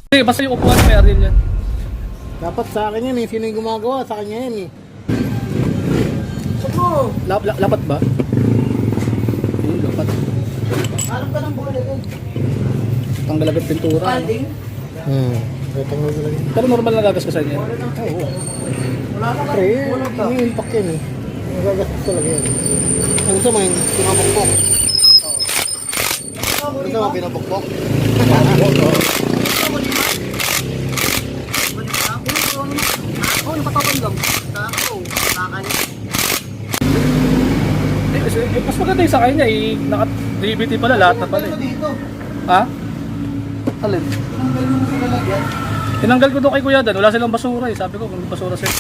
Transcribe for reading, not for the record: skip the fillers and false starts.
Sige, basta yung upuan may Ariel yan. Dapat sa akin yan eh. Sino yung gumagawa? Sa kanya yan eh. Sabo! Lapat ba? Lapat. Harap ka ng bola doon. Tanggal agad pintura. Padding? Tatanggal talaga. Pero normal na gagasgasan yan. Oo. Wala ka Pre, wala ka. may impact yan eh. Magagastos talaga yan. Ang gusto mo yung pinapokpok. Gusto mo pinapokpok? Oo, yung katawan lang. Ako, kakalit. Mas maganda yung sa kanya eh. Naka-DVT pala lahat na pala eh. Dito. Ha? Alin? Tanggal mo sa lalagyan. Tinanggal ko doon kay Kuya Dan. Wala silang basura eh. Sabi ko kung may basura sila.